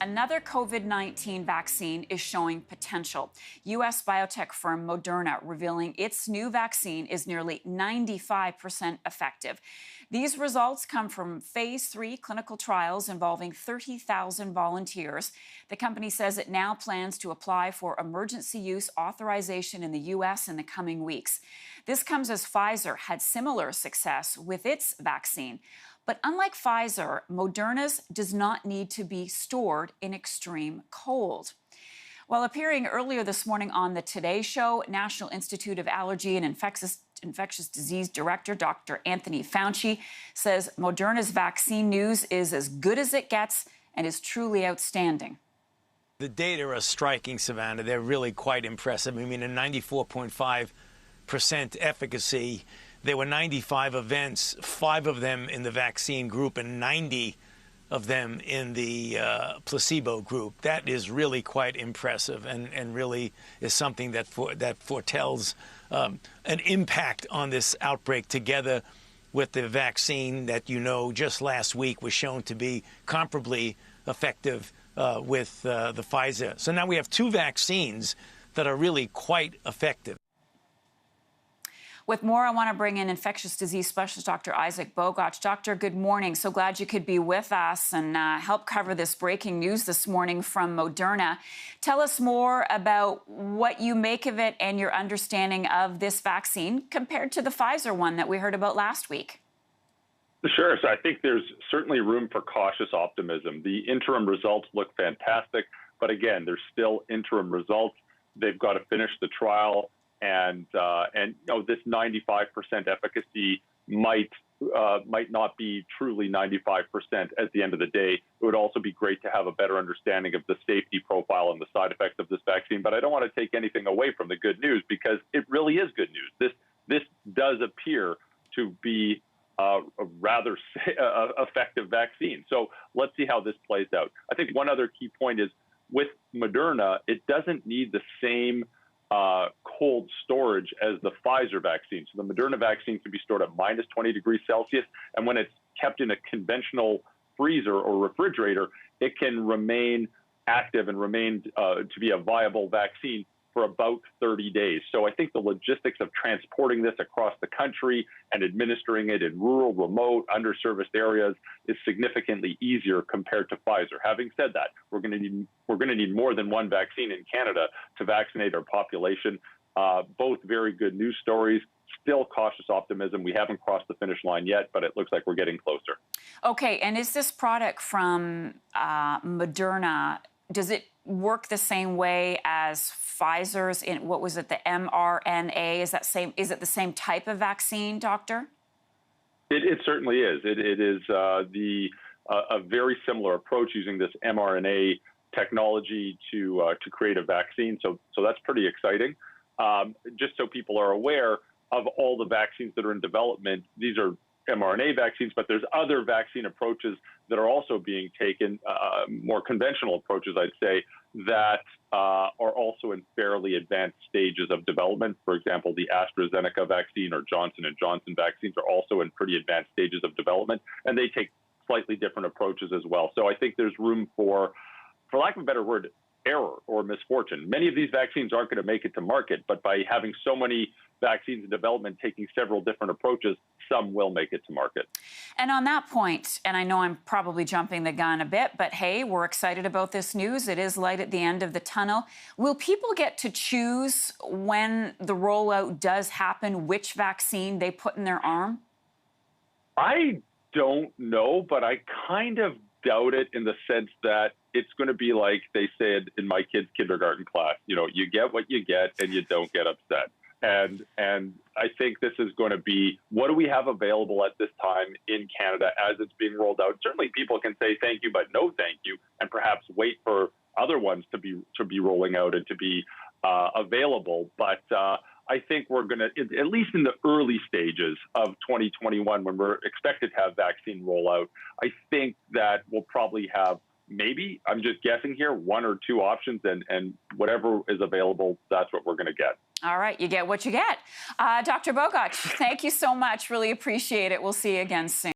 Another COVID-19 vaccine is showing potential. U.S. biotech firm Moderna revealing its new vaccine is nearly 95% effective. These results come from phase 3 clinical trials involving 30,000 volunteers. The company says it now plans to apply for emergency use authorization in the U.S. in the coming weeks. This comes as Pfizer had similar success with its vaccine. But unlike Pfizer, Moderna's does not need to be stored in extreme cold. While appearing earlier this morning on the Today Show, National Institute of Allergy and Infectious Disease Director Dr. Anthony Fauci says Moderna's vaccine news is as good as it gets and is truly outstanding. The data are striking, Savannah. They're really quite impressive. I mean, a 94.5% efficacy. There were 95 events, 5 of them in the vaccine group and 90 of them in the placebo group. That is really quite impressive and really is something that foretells an impact on this outbreak, together with the vaccine that, just last week was shown to be comparably effective with the Pfizer. So now we have 2 vaccines that are really quite effective. With more, I want to bring in infectious disease specialist Dr. Isaac Bogoch. Doctor, good morning. So glad you could be with us and help cover this breaking news this morning from Moderna. Tell us more about what you make of it and your understanding of this vaccine compared to the Pfizer one that we heard about last week. Sure. So I think there's certainly room for cautious optimism. The interim results look fantastic, but again, there's still interim results. They've got to finish the trial. And this 95% efficacy might not be truly 95% at the end of the day. It would also be great to have a better understanding of the safety profile and the side effects of this vaccine. But I don't want to take anything away from the good news, because it really is good news. This does appear to be a rather effective vaccine. So let's see how this plays out. I think one other key point is with Moderna, it doesn't need the same cold storage as the Pfizer vaccine. So the Moderna vaccine can be stored at minus 20 degrees Celsius. And when it's kept in a conventional freezer or refrigerator, it can remain active and remain to be a viable vaccine for about 30 days. So I think the logistics of transporting this across the country and administering it in rural, remote, underserviced areas is significantly easier compared to Pfizer. Having said that, we're going to need more than one vaccine in Canada to vaccinate our population. Both very good news stories. Still cautious optimism. We haven't crossed the finish line yet, but it looks like we're getting closer. Okay, and is this product from Moderna, does it work the same way as Pfizer's in, what was it, the mRNA? Is it the same type of vaccine, doctor? It certainly is. It is a very similar approach, using this mRNA technology to create a vaccine. So that's pretty exciting. Just so people are aware of all the vaccines that are in development, these are mRNA vaccines, but there's other vaccine approaches that are also being taken, more conventional approaches, I'd say, that are also in fairly advanced stages of development. For example, the AstraZeneca vaccine or Johnson & Johnson vaccines are also in pretty advanced stages of development, and they take slightly different approaches as well. So I think there's room for lack of a better word, error or misfortune. Many of these vaccines aren't going to make it to market, but by having so many vaccines in development taking several different approaches, some will make it to market. And on that point, and I know I'm probably jumping the gun a bit, but hey, we're excited about this news. It is light at the end of the tunnel. Will people get to choose when the rollout does happen, which vaccine they put in their arm? I don't know, but I kind of doubt it, in the sense that it's going to be like they said in my kids' kindergarten class. You get what you get and you don't get upset. And I think this is going to be, what do we have available at this time in Canada as it's being rolled out? Certainly people can say thank you, but no thank you, and perhaps wait for other ones to be rolling out and to be available. But I think we're going to, at least in the early stages of 2021, when we're expected to have vaccine rollout, I think that we'll probably have, maybe, I'm just guessing here, 1 or 2 options, and whatever is available, that's what we're going to get. All right, you get what you get. Dr. Bogoch, thank you so much. Really appreciate it. We'll see you again soon.